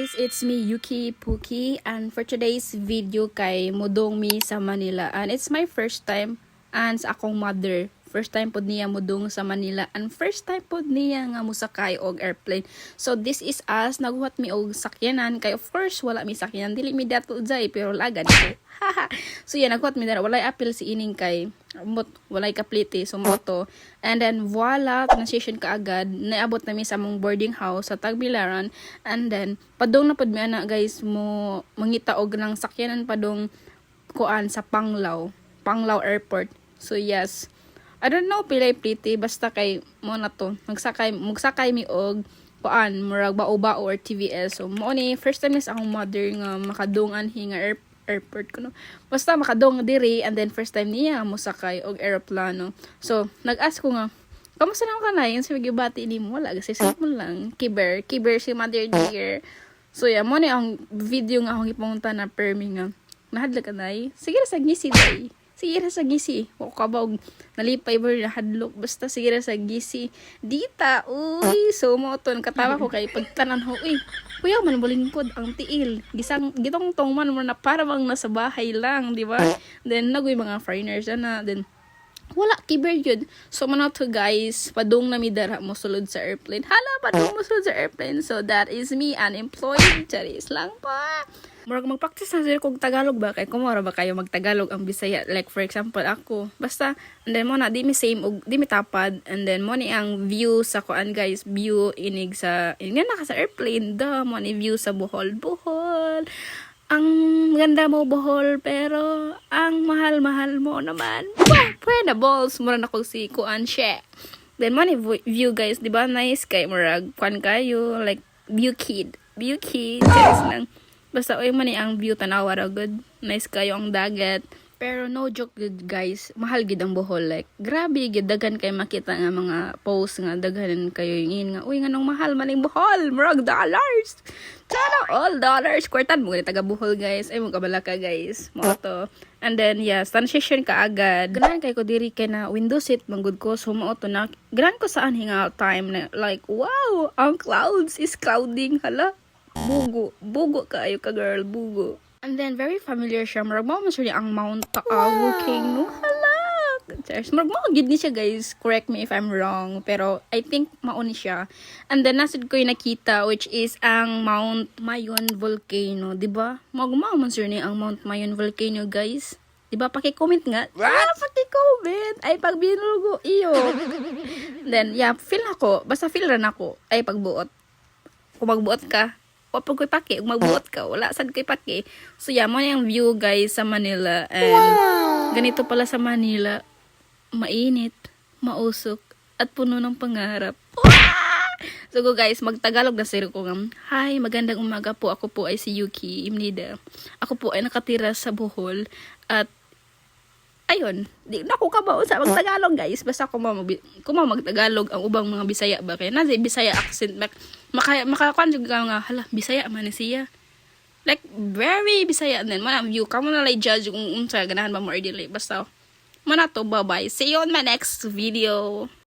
guys, it's me Yuki Puki, and for today's video kay mudong mi sa Manila, and it's my first time and sa akong mother first time pod niya mudong sa Manila, and first time pod niya nga musakay og airplane. So this is us, naghuhat mi og sakyanan kay of course wala mi sakyanan, dili mi dato jay pero lagad ko. So yeah, naghuhat mi dara, walay apil si ining kay walay kaplite so moto, and then voila, transition kaagad naabot na mi sa among boarding house sa Tagbilaran, and then padong na pod mi ana guys mo mangita og nang sakyanan padong kuan sa Panglao Airport. So yes, I don't know pilay plite basta kay mo na to magsakay mi og kuan murag bao or TVS. So mo ni first time sa akong mother nga makadungan hinga airport ko no, basta makadong diri, and then first time niya mo sakay og eroplano. So nag-ask ko nga kamusta naman ka na yun sa gibati ni mo, wala kasi sa mo lang kiber si mother dear. So yeah, mo ni ang video nga akong ipunta na permi nga nahadlok ka na sige ra sa gisi day, sige ra sa gisi o kabog nalipay ba na hadlok, basta sige ra sa gisi dita. Uy, so mo to katawa ko kay pagtanan ho, uy kuya man bolingkod ang tiil gitong tong man mo na para bang nasa bahay lang, di ba? Then nagoy mga foreigners na, then wala kiber yun. So mano to guys, padung na mi dara mo sulod sa airplane. Hala, padung mo sulod sa airplane. So that is me, unemployed. Charis lang pa. Murag mag-practice na sila kung Tagalog ba, kay kumara ba kayo mag-Tagalog ang Bisaya, like for example ako basta, and then mo na di mi same og di mi tapad, and then mo ni ang view sa kuan guys, view inig sa nga naka sa airplane da mo ni view sa Bohol. Ang ganda mo Bohol, pero ang mahal mo naman. Pwede balls mura na ko si kuan siya. Then mo ni view guys, di ba nice kay murag kuan kayo like view kid guys lang. Basta oy man ni ang view tanawa ra good. Nice kayo ang dagat. Pero no joke good guys, mahal gid ang Bohol, like grabe gid daghan kay makita nga mga post nga daghan kayo ingin nga uy nganong mahal man ang Bohol, murag dollars. Sana all dollars kwartan mo ni taga Bohol guys. Ay mo kabala ka guys. Mo to. And then yes, transition ka agad. Ganahan kay ko diri kay na window seat manggod ko, so mo to na ganahan ko saan hangout time na like wow, ang clouds is clouding, hala. Bugo kayo ka girl, bugo. And then very familiar siya, marag mo siya ang Mount Taawo King no, hala. Marag mo gid ni siya guys, correct me if I'm wrong, pero I think mauni siya. And then nasid ko yung nakita which is ang Mount Mayon Volcano, di ba? Magmamon sir ni ang Mount Mayon Volcano guys. Di ba paki-comment nga? Paki-comment. Ay pag binugo iyo. Then yeah, feel basta feel ran ako ay pagbuot. Kung magbuot ka, wapag ko'y paki, kung magbuot ka, wala sad ko'y paki. So yeah, mo na yung view guys sa Manila, and ganito pala sa Manila, mainit, mausok, at puno ng pangarap. So go guys, magtagalog na sir ko nga. Hi, magandang umaga po, ako po ay si Yuki Imnida. Ako po ay nakatira sa Bohol, at ayun, di na ko kabaw sa magtagalog guys, basta kung magtagalog ang ubang mga Bisaya ba, kaya nasa Bisaya accent makakuan jud ka nga hala Bisaya man siya, like very Bisaya. And then man view ka mo na lay judge kung unsa ganahan ba mo or dili, basta man to. Bye bye, see you on my next video.